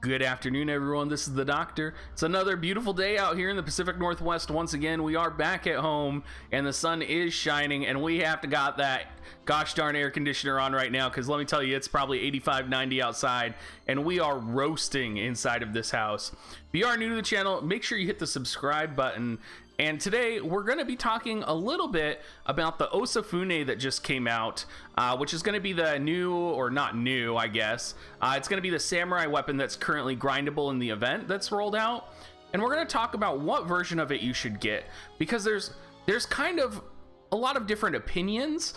Good afternoon, everyone. This is the Doctor. It's another beautiful day out here in the Pacific Northwest. Once again, we are back at home, and the sun is shining, and we have to got that gosh darn air conditioner on right now, because let me tell you, it's probably 85, 90 outside, and we are roasting inside of this house. If you are new to the channel, make sure you hit the subscribe button. And today we're going to be talking a little bit about the Osafune that just came out, which is going to be the new, or not new, I guess. It's going to be the samurai weapon that's currently grindable in the event that's rolled out. And we're going to talk about what version of it you should get, because there's kind of a lot of different opinions.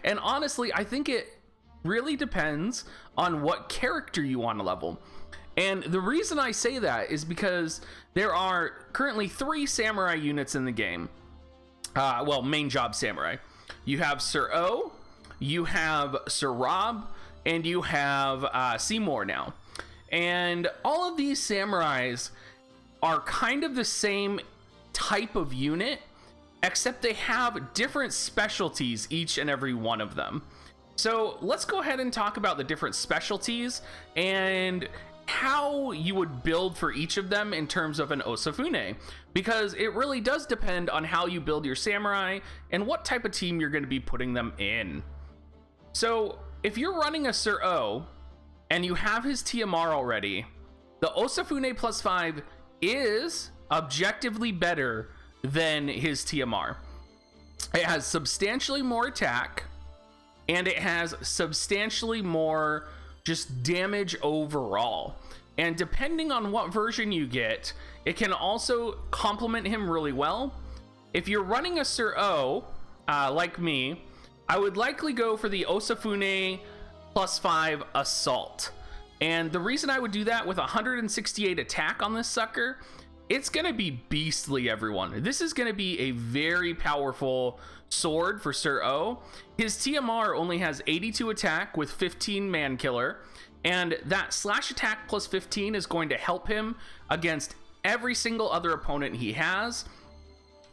And honestly, I think it really depends on what character you want to level. And the reason I say that is because there are currently 3 samurai units in the game. Well, main job samurai. You have Sir O, you have Sir Rob, and you have Seymour now. And all of these samurais are kind of the same type of unit, except they have different specialties, each and every one of them. So let's go ahead and talk about the different specialties and how you would build for each of them in terms of an Osafune, because it really does depend on how you build your samurai and what type of team you're going to be putting them in. So if you're running a Sir O and you have his TMR already, the Osafune +5 is objectively better than his TMR. It has substantially more attack, and it has substantially more just damage overall. And depending on what version you get, it can also complement him really well. If you're running a Sir O, like me, I would likely go for the Osafune +5 Assault. And the reason I would do that with 168 attack on this sucker, it's gonna be beastly, everyone. This is gonna be a very powerful sword for Sir O. His TMR only has 82 attack with 15 man killer, and that slash attack +15 is going to help him against every single other opponent he has,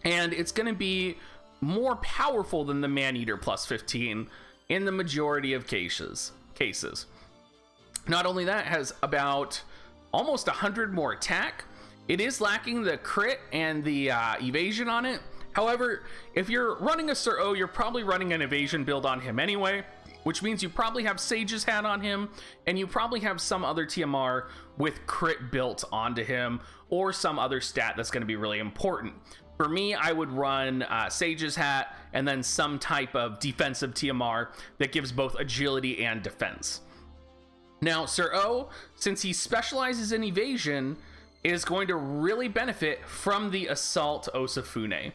and it's going to be more powerful than the man-eater +15 in the majority of cases. Not only that, it has about almost 100 more attack. It is lacking the crit and the evasion on it. However, if you're running a Sir O, you're probably running an evasion build on him anyway, which means you probably have Sage's Hat on him, and you probably have some other TMR with crit built onto him, or some other stat that's going to be really important. For me, I would run Sage's Hat, and then some type of defensive TMR that gives both agility and defense. Now, Sir O, since he specializes in evasion, is going to really benefit from the Assault Osafune.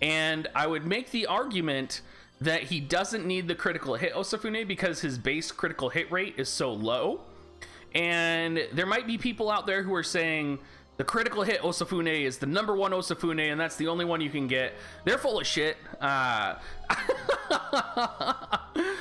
And I would make the argument that he doesn't need the critical hit Osafune because his base critical hit rate is so low. And there might be people out there who are saying the critical hit Osafune is the #1 Osafune and that's the only one you can get. They're full of shit.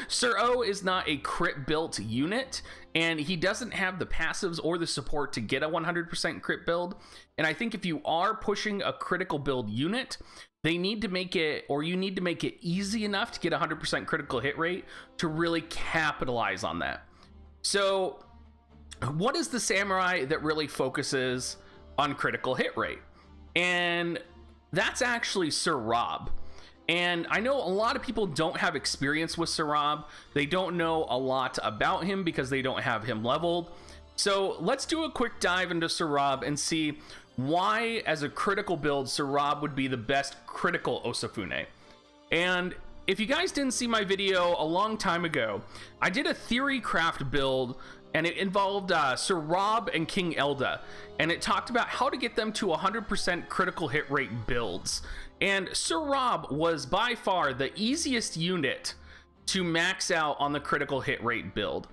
Sir O is not a crit built unit, and he doesn't have the passives or the support to get a 100% crit build. And I think if you are pushing a critical build unit, they need to make it, or you need to make it easy enough to get 100% critical hit rate to really capitalize on that. So what is the samurai that really focuses on critical hit rate? And that's actually Sir Rob. And I know a lot of people don't have experience with Sir Rob. They don't know a lot about him because they don't have him leveled. So let's do a quick dive into Sir Rob and see why, as a critical build, Sir Rob would be the best critical Osafune. And if you guys didn't see my video a long time ago, I did a theory craft build, and it involved Sir Rob and King Elda, and it talked about how to get them to 100% critical hit rate builds. And Sir Rob was by far the easiest unit to max out on the critical hit rate build.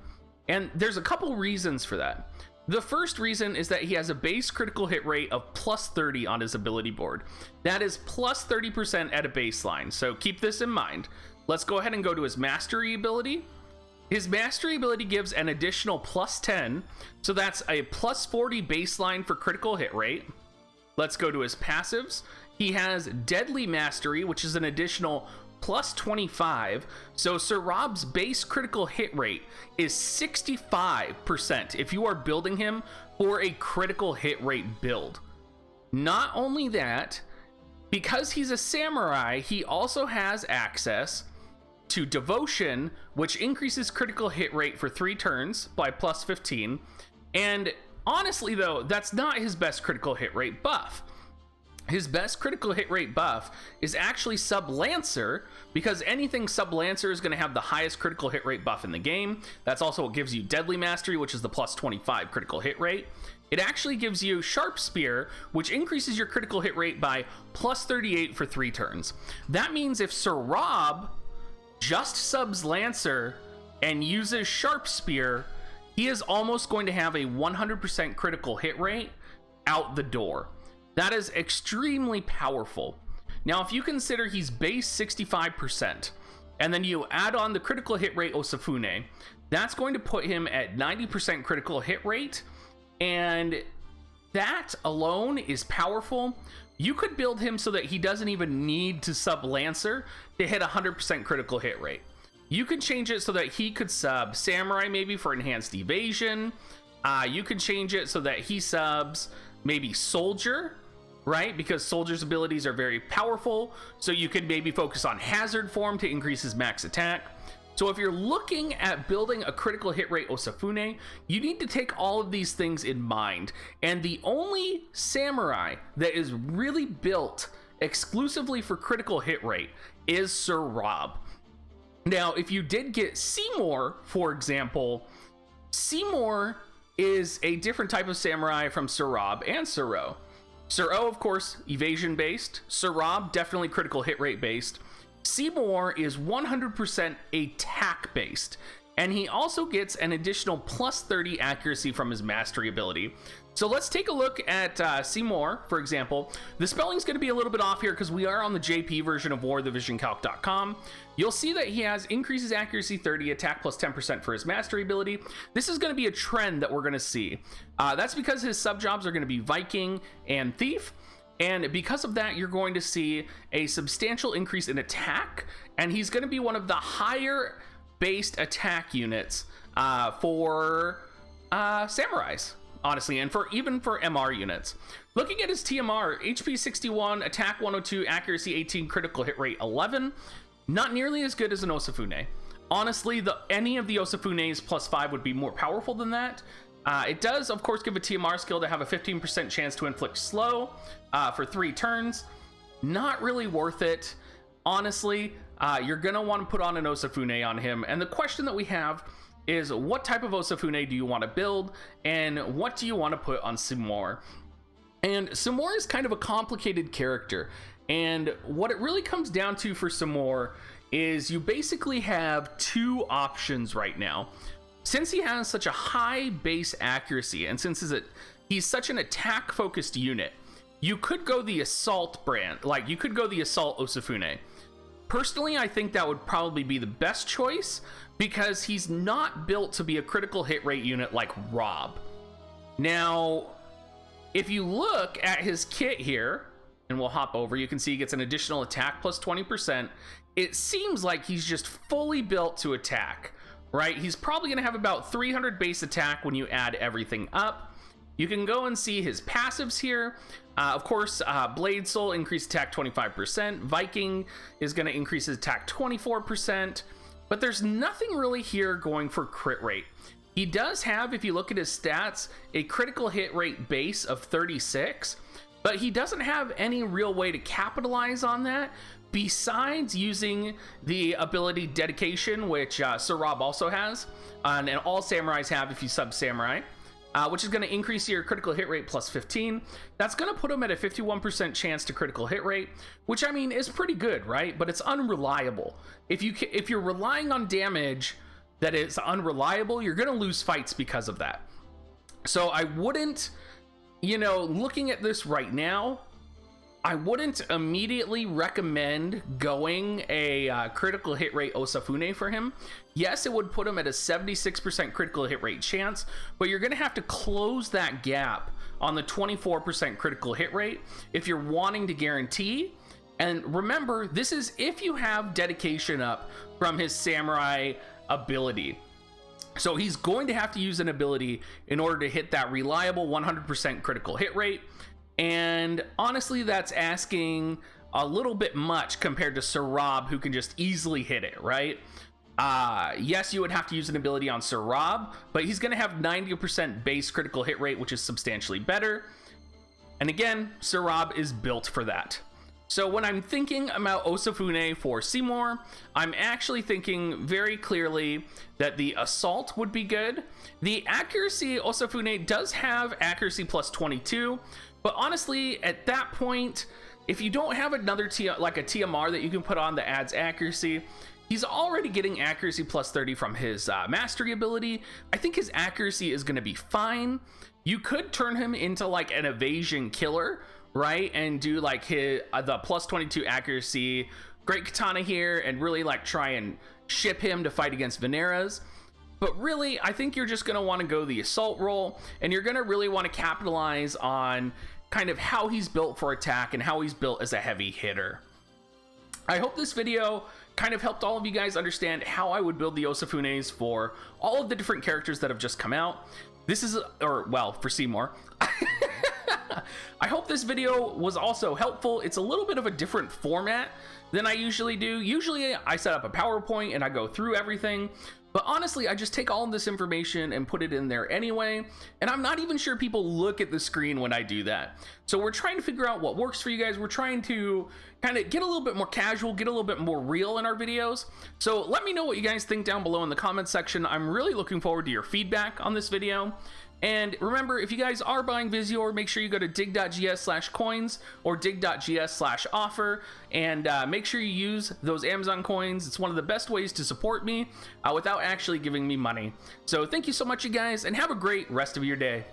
And there's a couple reasons for that. The first reason is that he has a base critical hit rate of +30 on his ability board. That is +30% at a baseline, so keep this in mind. Let's go ahead and go to his mastery ability. His mastery ability gives an additional +10, so that's a +40 baseline for critical hit rate. Let's go to his passives. He has deadly mastery, which is an additional plus 25. So Sir Rob's base critical hit rate is 65% if you are building him for a critical hit rate build. Not only that, because he's a samurai, he also has access to Devotion, which increases critical hit rate for 3 turns by plus 15. And honestly though, that's not his best critical hit rate buff. His best critical hit rate buff is actually Sub Lancer, because anything Sub Lancer is going to have the highest critical hit rate buff in the game. That's also what gives you Deadly Mastery, which is the plus 25 critical hit rate. It actually gives you Sharp Spear, which increases your critical hit rate by plus 38 for 3 turns. That means if Sir Rob just subs Lancer and uses Sharp Spear, he is almost going to have a 100% critical hit rate out the door. That is extremely powerful. Now, if you consider he's base 65%, and then you add on the critical hit rate Osafune, that's going to put him at 90% critical hit rate, and that alone is powerful. You could build him so that he doesn't even need to sub Lancer to hit 100% critical hit rate. You could change it so that he could sub Samurai maybe for enhanced evasion. You could change it so that he subs maybe Soldier, right? Because Soldier's abilities are very powerful. So you could maybe focus on Hazard Form to increase his max attack. So if you're looking at building a critical hit rate Osafune, you need to take all of these things in mind. And the only samurai that is really built exclusively for critical hit rate is Sir Rob. Now, if you did get Seymour, for example, Seymour is a different type of samurai from Sir Rob and Sir Ro. Sir O, of course, evasion based. Sir Rob, definitely critical hit rate based. Seymour is 100% attack based, and he also gets an additional plus 30 accuracy from his mastery ability. So let's take a look at Seymour, for example. The spelling's going to be a little bit off here because we are on the JP version of warthevisioncalc.com. You'll see that he has increases accuracy 30, attack plus 10% for his mastery ability. This is going to be a trend that we're going to see. That's because his sub-jobs are going to be Viking and Thief. And because of that, you're going to see a substantial increase in attack, and he's going to be one of the higher based attack units for samurais, honestly, and even for MR units. Looking at his TMR, HP 61, attack 102, accuracy 18, critical hit rate 11. Not nearly as good as an Osafune. Honestly, any of the Osafunes plus 5 would be more powerful than that. It does, of course, give a TMR skill to have a 15% chance to inflict slow for 3 turns. Not really worth it. Honestly, you're going to want to put on an Osafune on him. And the question that we have is, what type of Osafune do you want to build? And what do you want to put on Seymour? And Seymour is kind of a complicated character. And what it really comes down to for Seymour is you basically have 2 options right now. Since he has such a high base accuracy, and since he's such an attack focused unit, you could go the assault brand, like you could go the assault Osafune. Personally, I think that would probably be the best choice because he's not built to be a critical hit rate unit like Rob. Now, if you look at his kit here, and we'll hop over, you can see he gets an additional attack plus 20%. It seems like he's just fully built to attack. Right, he's probably going to have about 300 base attack when you add everything up. You can go and see his passives here. Of course, Blade Soul increase attack 25%. Viking is going to increase his attack 24%. But there's nothing really here going for crit rate. He does have, if you look at his stats, a critical hit rate base of 36. But he doesn't have any real way to capitalize on that, besides using the ability Dedication, which Sir Rob also has, and all samurais have if you sub samurai, which is going to increase your critical hit rate plus 15. That's going to put him at a 51% chance to critical hit rate, which I mean is pretty good, right? But it's unreliable. If you're relying on damage that is unreliable, you're going to lose fights because of that. So I wouldn't, looking at this right now, I wouldn't immediately recommend going a critical hit rate Osafune for him. Yes, it would put him at a 76% critical hit rate chance, but you're going to have to close that gap on the 24% critical hit rate if you're wanting to guarantee And remember, this is if you have dedication up from his samurai ability. So he's going to have to use an ability in order to hit that reliable 100% critical hit rate. And honestly, that's asking a little bit much compared to Sir Rob, who can just easily hit it, right? Yes, you would have to use an ability on Sir Rob, but he's going to have 90% base critical hit rate, which is substantially better. And again, Sir Rob is built for that. So when I'm thinking about Osafune for Seymour, I'm actually thinking very clearly that the assault would be good. The accuracy, Osafune does have accuracy plus 22, but honestly, at that point, if you don't have another like a TMR that you can put on that adds accuracy, he's already getting accuracy plus 30 from his mastery ability. I think his accuracy is going to be fine. You could turn him into like an evasion killer, right? And do like the plus 22 accuracy, great katana here, and really like try and ship him to fight against Veneras. But really, I think you're just going to want to go the assault role, and you're going to really want to capitalize on kind of how he's built for attack and how he's built as a heavy hitter. I hope this video kind of helped all of you guys understand how I would build the Osafunes for all of the different characters that have just come out. This is, or well, for Seymour. I hope this video was also helpful. It's a little bit of a different format than I usually do. Usually I set up a PowerPoint and I go through everything, but honestly, I just take all of this information and put it in there anyway, and I'm not even sure people look at the screen when I do that. So we're trying to figure out what works for you guys. We're trying to kind of get a little bit more casual, get a little bit more real in our videos. So let me know what you guys think down below in the comments section. I'm really looking forward to your feedback on this video. And remember, if you guys are buying Visior, make sure you go to dig.gs/coins or dig.gs/offer, and make sure you use those Amazon coins. It's one of the best ways to support me without actually giving me money. So thank you so much, you guys, and have a great rest of your day.